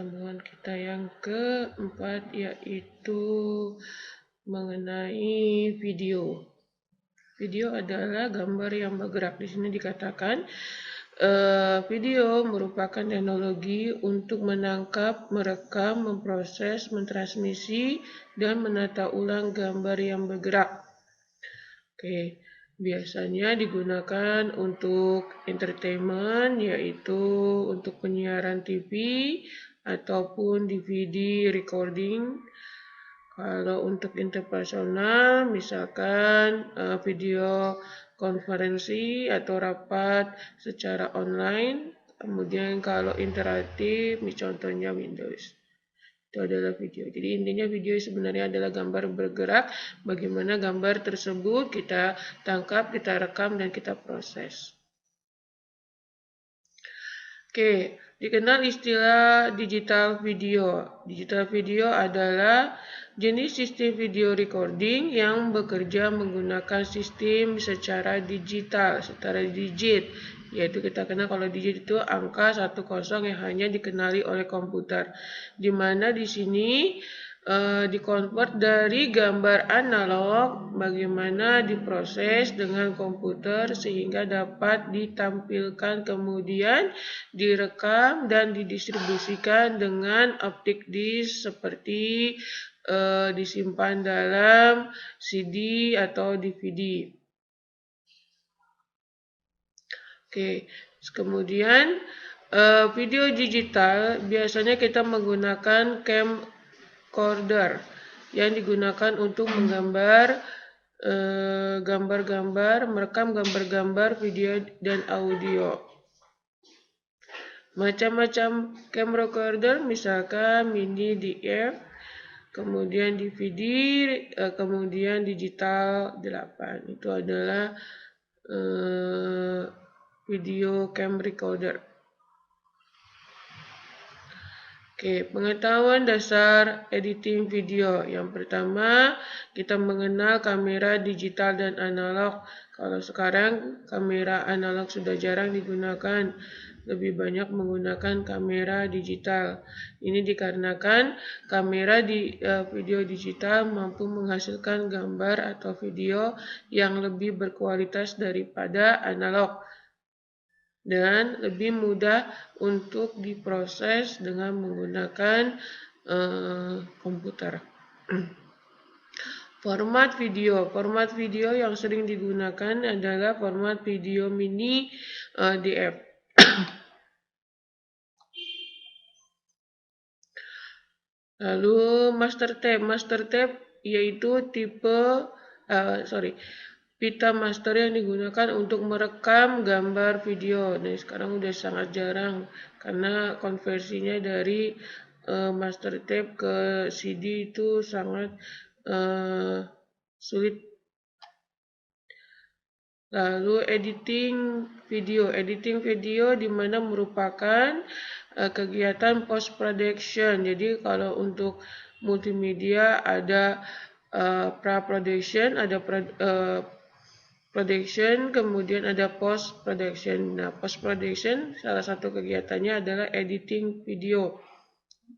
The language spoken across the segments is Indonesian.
pertemuan kita yang keempat, yaitu mengenai video. Video adalah gambar yang bergerak. Di sini dikatakan video merupakan teknologi untuk menangkap, merekam, memproses, mentransmisi, dan menata ulang gambar yang bergerak. Oke, biasanya digunakan untuk entertainment, yaitu untuk penyiaran TV ataupun DVD recording. Kalau untuk interpersonal, misalkan video konferensi atau rapat secara online. Kemudian kalau interaktif, contohnya Windows. Itu adalah video. Jadi intinya video sebenarnya adalah gambar bergerak. Bagaimana gambar tersebut kita tangkap, kita rekam, dan kita proses. Oke, dikenal istilah digital video. Digital video adalah jenis sistem video recording yang bekerja menggunakan sistem secara digital, secara digit. Yaitu kita kenal kalau digit itu angka 10 yang hanya dikenali oleh komputer. Di mana di sini dikonvert dari gambar analog bagaimana diproses dengan komputer sehingga dapat ditampilkan kemudian direkam dan didistribusikan dengan optic disk seperti disimpan dalam CD atau DVD. Oke, kemudian video digital biasanya kita menggunakan camcorder yang digunakan untuk menggambar gambar-gambar, merekam gambar-gambar, video, dan audio. Macam-macam camcorder, misalkan mini DF, kemudian DVD, kemudian digital 8. Itu adalah video cam recorder. Oke, pengetahuan dasar editing video. Yang pertama, kita mengenal kamera digital dan analog. Kalau sekarang kamera analog sudah jarang digunakan, lebih banyak menggunakan kamera digital. Ini dikarenakan kamera di video digital mampu menghasilkan gambar atau video yang lebih berkualitas daripada analog dan lebih mudah untuk diproses dengan menggunakan komputer. Format video yang sering digunakan adalah format video mini DF. Lalu master tape yaitu pita master yang digunakan untuk merekam gambar video. Nah, sekarang udah sangat jarang karena konversinya dari master tape ke CD itu sangat sulit. Lalu editing video di mana merupakan kegiatan post production. Jadi kalau untuk multimedia ada pra production, ada production, kemudian ada post production. Nah, post production salah satu kegiatannya adalah editing video,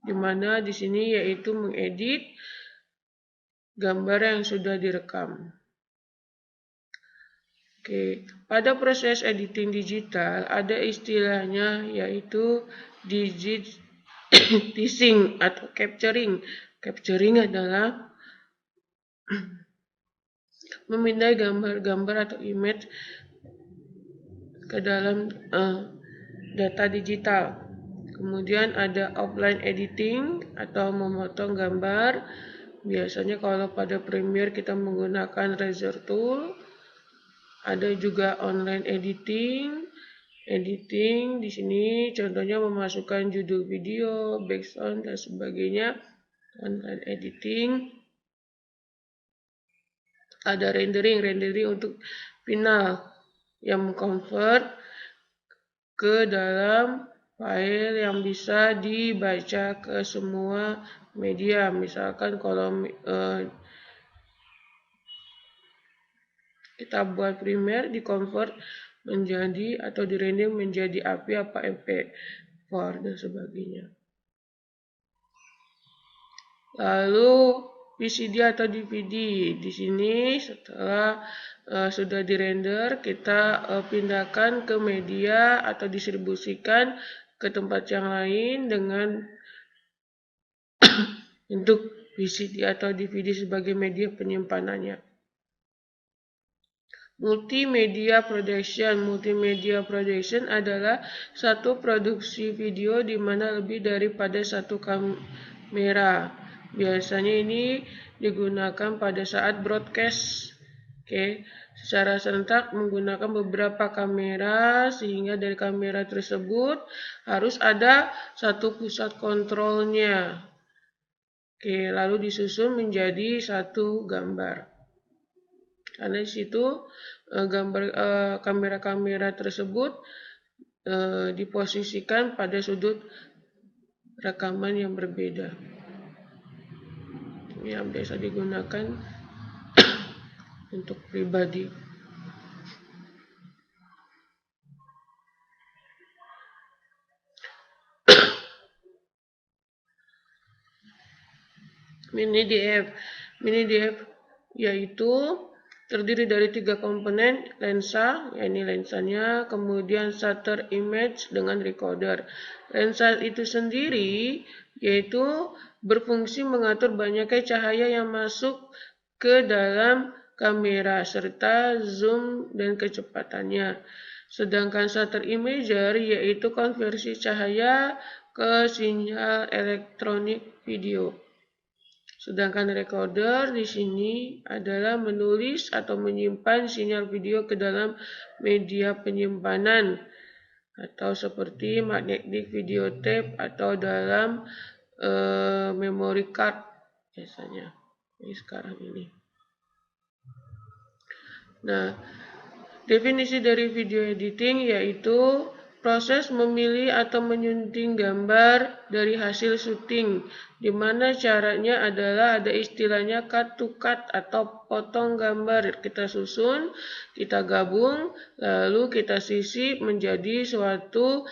di mana di sini yaitu mengedit gambar yang sudah direkam. Oke, pada proses editing digital ada istilahnya yaitu digitizing atau capturing. Capturing adalah memindai gambar-gambar atau image ke dalam data digital. Kemudian ada offline editing atau memotong gambar. Biasanya kalau pada Premiere kita menggunakan Razor Tool. Ada juga online editing. Editing di sini contohnya memasukkan judul video, background dan sebagainya. Online editing. Ada rendering untuk final yang mengconvert ke dalam file yang bisa dibaca ke semua media. Misalkan kalau kita buat Premiere, di-convert menjadi atau di-render menjadi API apa MP4 dan sebagainya. Lalu VCD atau DVD. Di sini setelah sudah dirender, kita pindahkan ke media atau distribusikan ke tempat yang lain dengan untuk VCD atau DVD sebagai media penyimpanannya. Multimedia production adalah satu produksi video di mana lebih daripada satu kamera. Biasanya ini digunakan pada saat broadcast. Secara serentak menggunakan beberapa kamera, sehingga dari kamera tersebut harus ada satu pusat kontrolnya. Lalu disusun menjadi satu gambar. Karena di situ kamera-kamera tersebut diposisikan pada sudut rekaman yang berbeda. Yang biasa digunakan untuk pribadi. Mini DF yaitu terdiri dari 3 komponen: lensa, yakni lensanya, kemudian shutter image dengan recorder. Lensa itu sendiri yaitu berfungsi mengatur banyaknya cahaya yang masuk ke dalam kamera serta zoom dan kecepatannya. Sedangkan shutter imager yaitu konversi cahaya ke sinyal elektronik video. Sedangkan recorder di sini adalah menulis atau menyimpan sinyal video ke dalam media penyimpanan atau seperti magnetic videotape atau dalam memory card biasanya. Ini sekarang ini. Nah, definisi dari video editing yaitu proses memilih atau menyunting gambar dari hasil syuting, di mana caranya adalah ada istilahnya cut to cut atau potong gambar. Kita susun, kita gabung, lalu kita sisip menjadi suatu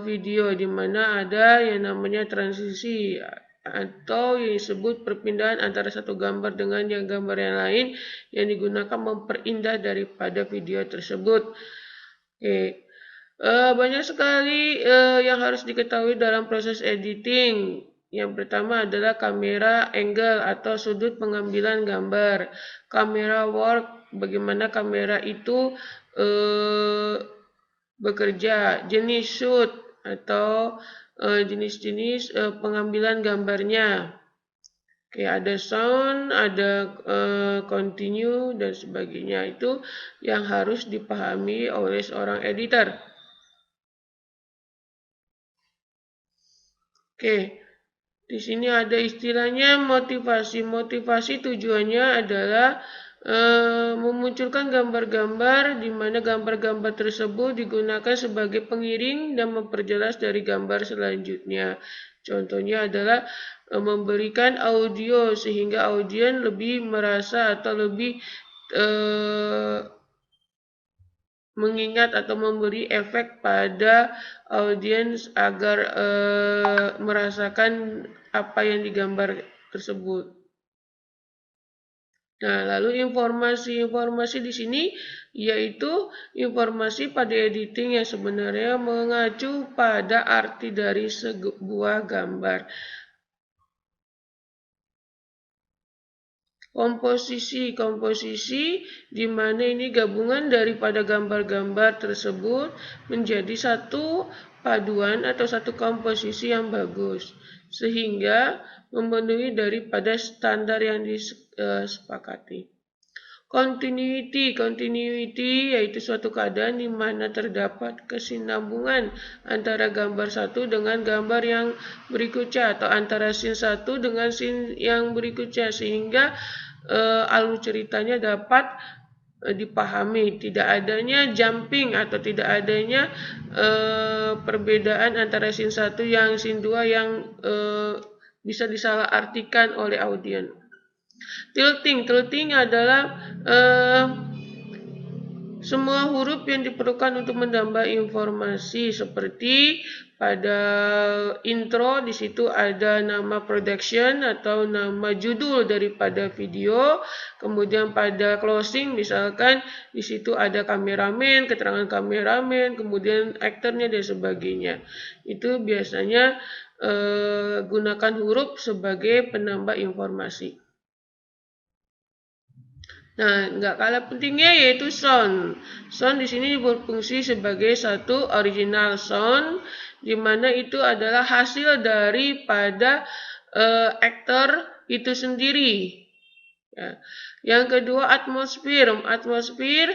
video, di mana ada yang namanya transisi atau yang disebut perpindahan antara satu gambar dengan yang gambar yang lain yang digunakan memperindah daripada video tersebut. Banyak sekali yang harus diketahui dalam proses editing. Yang pertama adalah kamera angle atau sudut pengambilan gambar. Kamera work, bagaimana kamera itu bekerja. Jenis shoot atau jenis-jenis pengambilan gambarnya. Ada sound, ada continue, dan sebagainya. Itu yang harus dipahami oleh seorang editor. Di sini ada istilahnya motivasi. Motivasi tujuannya adalah memunculkan gambar-gambar di mana gambar-gambar tersebut digunakan sebagai pengiring dan memperjelas dari gambar selanjutnya. Contohnya adalah memberikan audio sehingga audien lebih merasa atau lebih mengingat atau memberi efek pada audiens agar merasakan apa yang digambar tersebut. Nah, lalu informasi di sini yaitu informasi pada editing yang sebenarnya mengacu pada arti dari sebuah gambar. Komposisi di mana ini gabungan daripada gambar-gambar tersebut menjadi satu paduan atau satu komposisi yang bagus sehingga memenuhi daripada standar yang disepakati. Continuity yaitu suatu keadaan di mana terdapat kesinambungan antara gambar satu dengan gambar yang berikutnya atau antara scene satu dengan scene yang berikutnya sehingga alur ceritanya dapat dipahami, tidak adanya jumping atau tidak adanya perbedaan antara scene 1 yang scene 2 yang bisa disalahartikan oleh audien. Tilting adalah semua huruf yang diperlukan untuk menambah informasi seperti pada intro di situ ada nama production atau nama judul daripada video. Kemudian pada closing misalkan di situ ada kameramen, keterangan kameramen, kemudian aktornya dan sebagainya. Itu biasanya gunakan huruf sebagai penambah informasi. Nah, nggak kalah pentingnya yaitu sound. Sound di sini berfungsi sebagai satu original sound, di mana itu adalah hasil daripada aktor itu sendiri. Ya. Yang kedua atmosfer. Atmosfer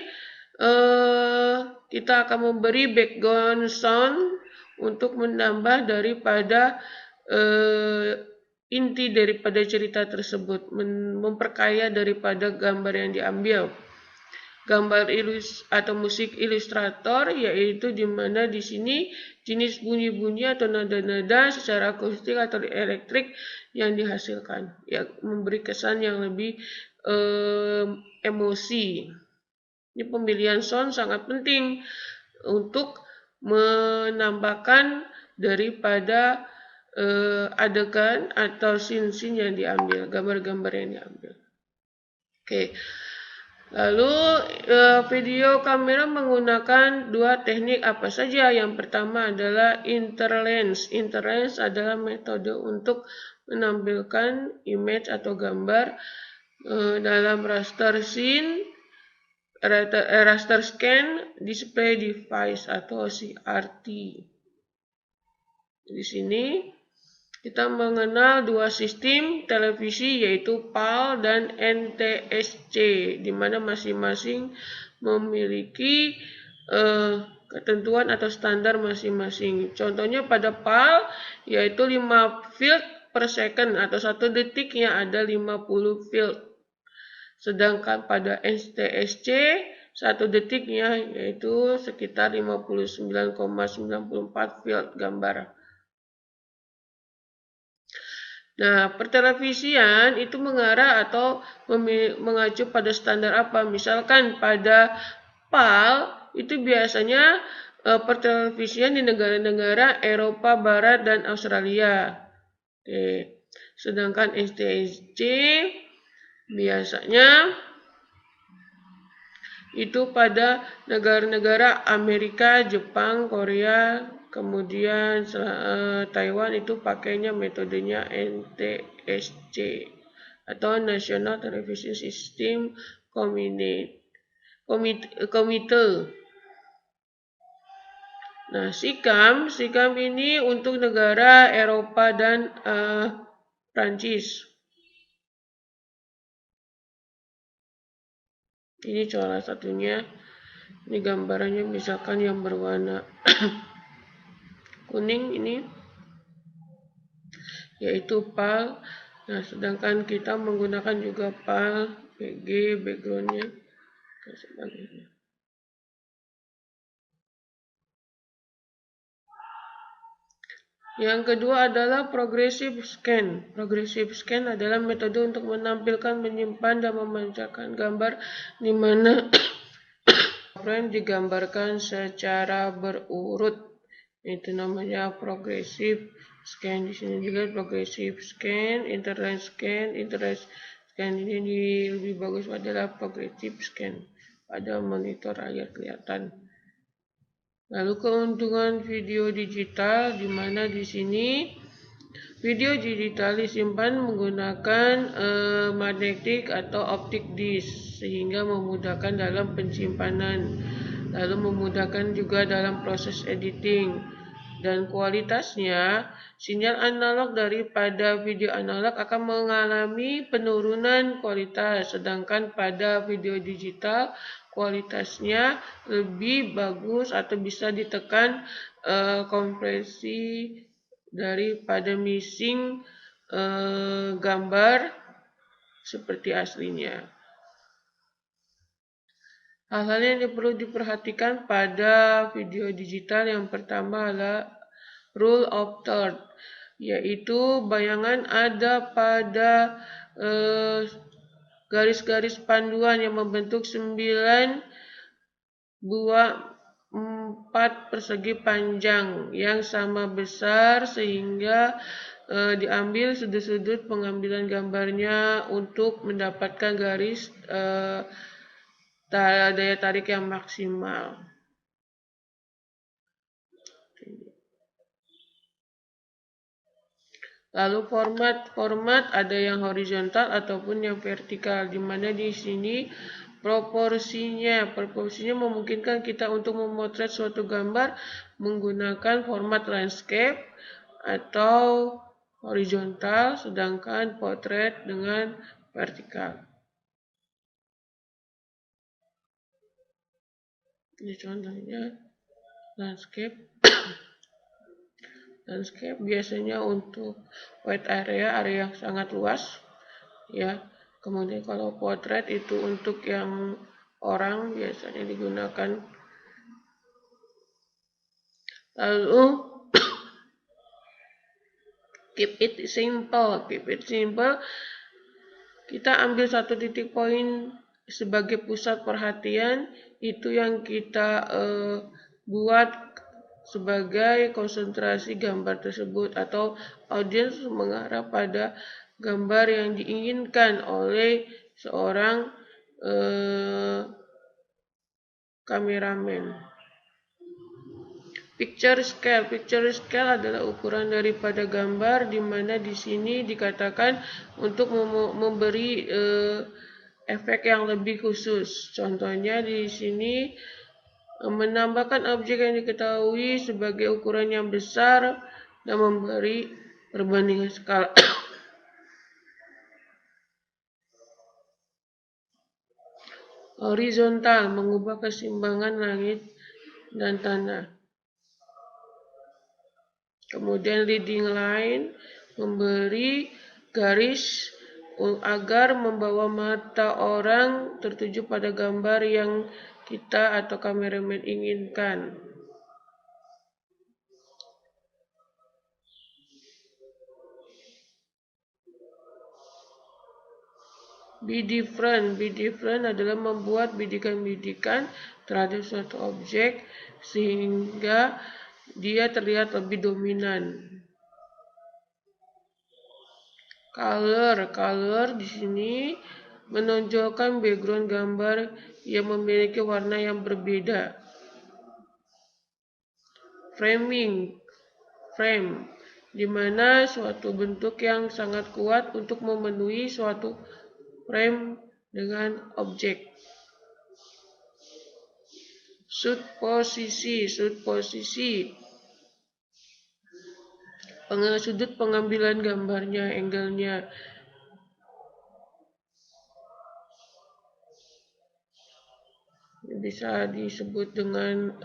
kita akan memberi background sound untuk menambah daripada inti daripada cerita tersebut, memperkaya daripada gambar yang diambil. Gambar atau musik ilustrator yaitu di mana di sini jenis bunyi-bunyi atau nada-nada secara akustik atau elektrik yang dihasilkan, ya memberi kesan yang lebih emosi. Ini pemilihan sound sangat penting untuk menambahkan daripada adegan atau scene-scene yang diambil, gambar-gambar yang diambil. Oke. Lalu video kamera menggunakan dua teknik apa saja? Yang pertama adalah interlens. Interlens adalah metode untuk menampilkan image atau gambar dalam raster scene, raster scan display device atau CRT. Di sini kita mengenal dua sistem televisi yaitu PAL dan NTSC, di mana masing-masing memiliki ketentuan atau standar masing-masing. Contohnya pada PAL yaitu 5 field per second atau 1 detiknya ada 50 field. Sedangkan pada NTSC 1 detiknya yaitu sekitar 59,94 field gambar. Nah, pertelevisian itu mengarah atau mengacu pada standar apa? Misalkan pada PAL itu biasanya pertelevisian di negara-negara Eropa Barat dan Australia. Oke. Sedangkan NTSC biasanya itu pada negara-negara Amerika, Jepang, Korea, kemudian Taiwan itu pakainya metodenya NTSC atau National Television System Committee. Nah, SICAM ini untuk negara Eropa dan Prancis. Ini salah satunya. Ini gambarannya misalkan yang berwarna kuning ini yaitu PAL. Nah, sedangkan kita menggunakan juga PAL, PG, backgroundnya dan sebagainya. Yang kedua adalah progressive scan. Progressive scan adalah metode untuk menampilkan, menyimpan, dan memancarkan gambar di mana frame digambarkan secara berurut. Itu namanya progressive scan. Di sini juga progressive scan, interlens scan. Interlens scan ini lebih bagus adalah progressive scan. Pada monitor layar kelihatan. Lalu keuntungan video digital, di mana di sini video digital disimpan menggunakan magnetic atau optic disk sehingga memudahkan dalam penyimpanan, lalu memudahkan juga dalam proses editing. Dan kualitasnya, sinyal analog daripada video analog akan mengalami penurunan kualitas, sedangkan pada video digital kualitasnya lebih bagus atau bisa ditekan kompresi daripada missing gambar seperti aslinya. Hal-hal yang perlu diperhatikan pada video digital yang pertama adalah rule of third, yaitu bayangan ada pada garis-garis panduan yang membentuk 9 buah 4 persegi panjang yang sama besar sehingga diambil sudut-sudut pengambilan gambarnya untuk mendapatkan garis daya tarik yang maksimal. Lalu format ada yang horizontal ataupun yang vertikal, di mana di sini proporsinya memungkinkan kita untuk memotret suatu gambar menggunakan format landscape atau horizontal, sedangkan potret dengan vertikal. Ini contohnya landscape. Landscape biasanya untuk wide area yang sangat luas, ya. Kemudian kalau potret itu untuk yang orang biasanya digunakan. Lalu keep it simple. Kita ambil satu titik poin sebagai pusat perhatian, itu yang kita buat sebagai konsentrasi gambar tersebut, atau audiens mengarah pada gambar yang diinginkan oleh seorang kameramen. Picture scale adalah ukuran daripada gambar, di mana di sini dikatakan untuk memberi efek yang lebih khusus. Contohnya di sini menambahkan objek yang diketahui sebagai ukuran yang besar dan memberi perbandingan skala. Horizontal, mengubah keseimbangan langit dan tanah. Kemudian leading line, memberi garis agar membawa mata orang tertuju pada gambar yang kita atau kameramen inginkan. Be different adalah membuat bidikan-bidikan terhadap suatu objek sehingga dia terlihat lebih dominan. Color di sini menonjolkan background gambar yang memiliki warna yang berbeda. Frame, di mana suatu bentuk yang sangat kuat untuk memenuhi suatu frame dengan objek. Shoot posisi, sudut pengambilan gambarnya, angle-nya. Bisa disebut dengan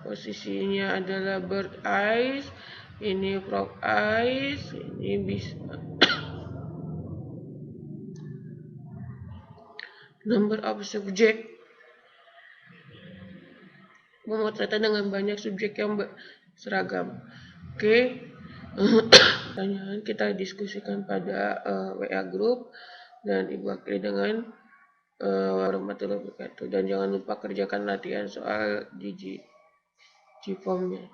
posisinya adalah bird eyes, ini frog eyes, ini bisa number of subject, pemotretan dengan banyak subjek yang seragam. Oke. Pertanyaan kita diskusikan pada WA group, dan Ibu akhiri dengan warahmatullahi wabarakatuh. Dan jangan lupa kerjakan latihan soal di G-form-nya.